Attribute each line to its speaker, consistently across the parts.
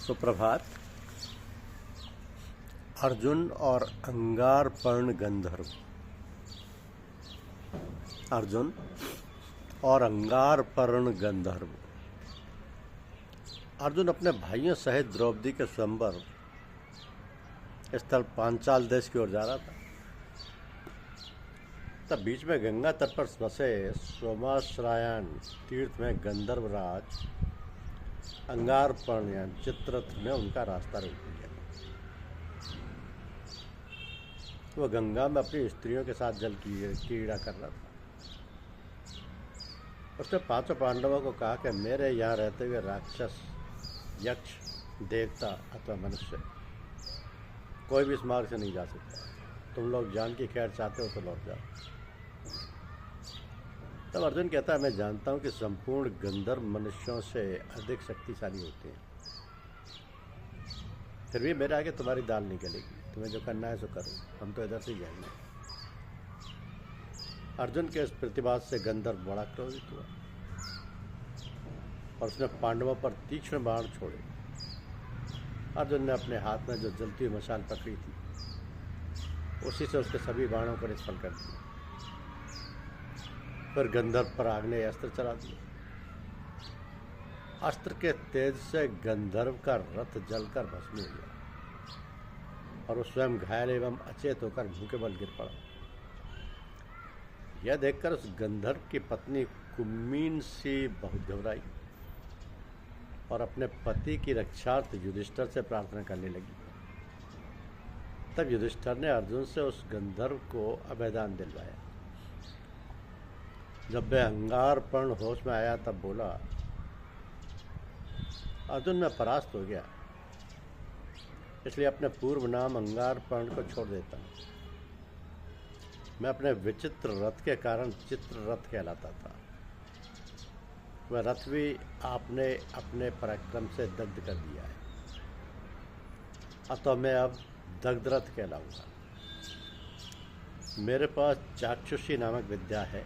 Speaker 1: सुप्रभात। अर्जुन और अंगारपर्ण गंधर्व। अर्जुन और अंगारपर्ण गंधर्व। अर्जुन अपने भाइयों सहित द्रौपदी के स्वयंवर स्थल पांचाल देश की ओर जा रहा था। तब बीच में गंगा तट पर बसे सोमाश्रयण तीर्थ में गंधर्वराज अंगारपर्ण यानी चित्ररथ ने उनका रास्ता रोक दिया। वह गंगा में अपनी स्त्रियों के साथ जल क्रीड़ा कर रहा था। उसने पांचों पांडवों को कहा कि मेरे यहाँ रहते हुए राक्षस, यक्ष, देवता अथवा मनुष्य कोई भी इस मार्ग से नहीं जा सकता। तुम लोग जान की खैर चाहते हो तो लौट जाओ। तब अर्जुन कहता है, मैं जानता हूँ कि संपूर्ण गंधर्व मनुष्यों से अधिक शक्तिशाली होते हैं, फिर भी मेरे आगे तुम्हारी दाल नहीं गलेगी। तुम्हें जो करना है सो करो, हम तो इधर से ही जाएंगे। अर्जुन के इस प्रतिवाद से गंधर्व बड़ा क्रोधित हुआ और उसने पांडवों पर तीक्ष्ण बाण छोड़े। अर्जुन ने अपने हाथ में जो जलती हुई मशाल पकड़ी थी उसी से उसके सभी बाणों को निष्फल कर दिया। फिर गंधर्व पर आग्नेय अस्त्र चला दिया। अस्त्र के तेज से गंधर्व का रथ जलकर भस्म हो गया और वो स्वयं घायल एवं अचेत होकर मुंह के बल गिर पड़ा। यह देखकर उस गंधर्व की पत्नी कुम्मीन सी बहुत घबराई और अपने पति की रक्षार्थ युधिष्ठिर से प्रार्थना करने लगी। तब युधिष्ठिर ने अर्जुन से उस गंधर्व को अभयदान दिलवाया। जब वह अंगारपर्ण होश में आया तब बोला, अर्जुन मैं परास्त हो गया, इसलिए अपने पूर्व नाम अंगारपर्ण को छोड़ देता हूँ। मैं अपने विचित्र रथ के कारण चित्ररथ कहलाता था। वह रथ भी आपने अपने पराक्रम से दग्ध कर दिया है, अतः मैं अब दग्धरथ कहलाऊंगा। मेरे पास चाक्षुषी नामक विद्या है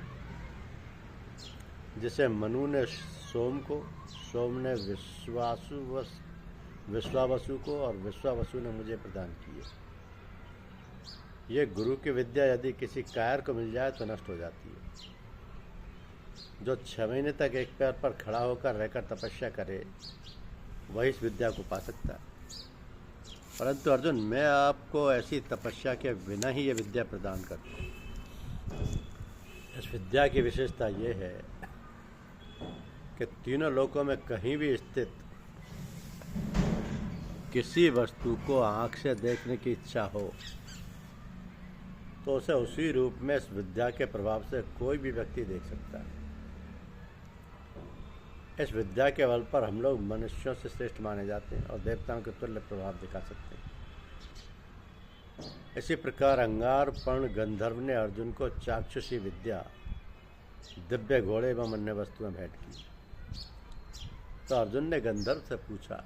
Speaker 1: जिसे मनु ने सोम को, सोम ने विश्वावसु को और विश्वावसु ने मुझे प्रदान की है। ये गुरु की विद्या यदि किसी कायर को मिल जाए तो नष्ट हो जाती है। जो 6 महीने तक एक पैर पर खड़ा होकर रहकर तपस्या करे वही इस विद्या को पा सकता है। परंतु अर्जुन, मैं आपको ऐसी तपस्या के बिना ही ये विद्या प्रदान करता हूँ। इस विद्या की विशेषता ये है कि तीनों लोकों में कहीं भी स्थित किसी वस्तु को आँख से देखने की इच्छा हो तो उसे उसी रूप में इस विद्या के प्रभाव से कोई भी व्यक्ति देख सकता है। इस विद्या के बल पर हम लोग मनुष्यों से श्रेष्ठ माने जाते हैं और देवताओं के तुल्य प्रभाव दिखा सकते हैं। इसी प्रकार अंगारपर्ण गंधर्व ने अर्जुन को चाक्षुषी विद्या, दिव्य घोड़े एवं अन्य वस्तुएं भेंट की। तो अर्जुन ने गंधर्व से पूछा,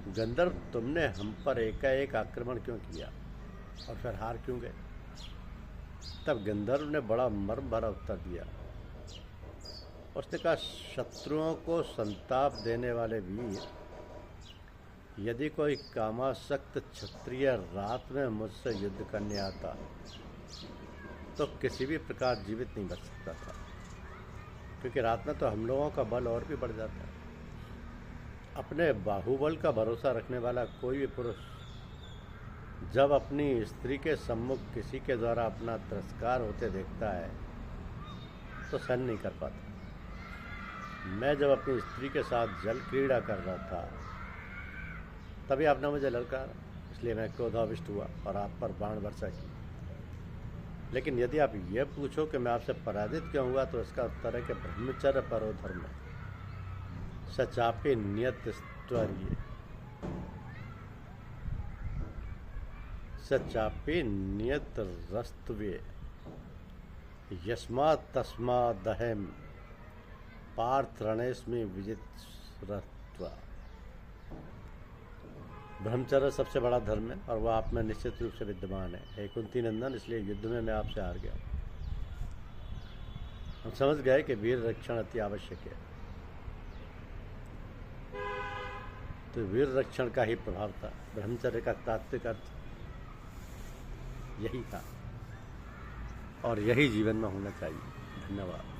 Speaker 1: गंधर्व, तुमने हम पर एकाएक आक्रमण क्यों किया और फिर हार क्यों गए? तब गंधर्व ने बड़ा मर्म भरा उत्तर दिया। उसने कहा, शत्रुओं को संताप देने वाले वीर, यदि कोई कामासक्त क्षत्रिय रात में मुझसे युद्ध करने आता तो किसी भी प्रकार जीवित नहीं बच सकता था, क्योंकि रात में तो हम लोगों का बल और भी बढ़ जाता है। अपने बाहुबल का भरोसा रखने वाला कोई भी पुरुष जब अपनी स्त्री के सम्मुख किसी के द्वारा अपना तिरस्कार होते देखता है तो सहन नहीं कर पाता। मैं जब अपनी स्त्री के साथ जल क्रीड़ा कर रहा था तभी आपने मुझे ललकारा, इसलिए मैं क्रोधाविष्ट हुआ और आप पर बाण वर्षा की। लेकिन यदि आप ये पूछो कि मैं आपसे पराजित क्यों हुआ तो इसका उत्तर है कि ब्रह्मचर्य परो धर्म, सचापि नियत स्तर्य, सचापि नियत रस्तव्य, यस्मात् तस्मादहम पार्थ रणेस्मि विजितस्त्वा। ब्रह्मचर्य सबसे बड़ा धर्म है और वह आप में निश्चित रूप से विद्यमान है। हे कुंती नंदन, इसलिए युद्ध में मैं आपसे हार गया। हम समझ गए कि वीर रक्षण अति आवश्यक है। तो वीर रक्षण का ही प्रभाव था। ब्रह्मचर्य का तात्विक अर्थ यही था और यही जीवन में होना चाहिए। धन्यवाद।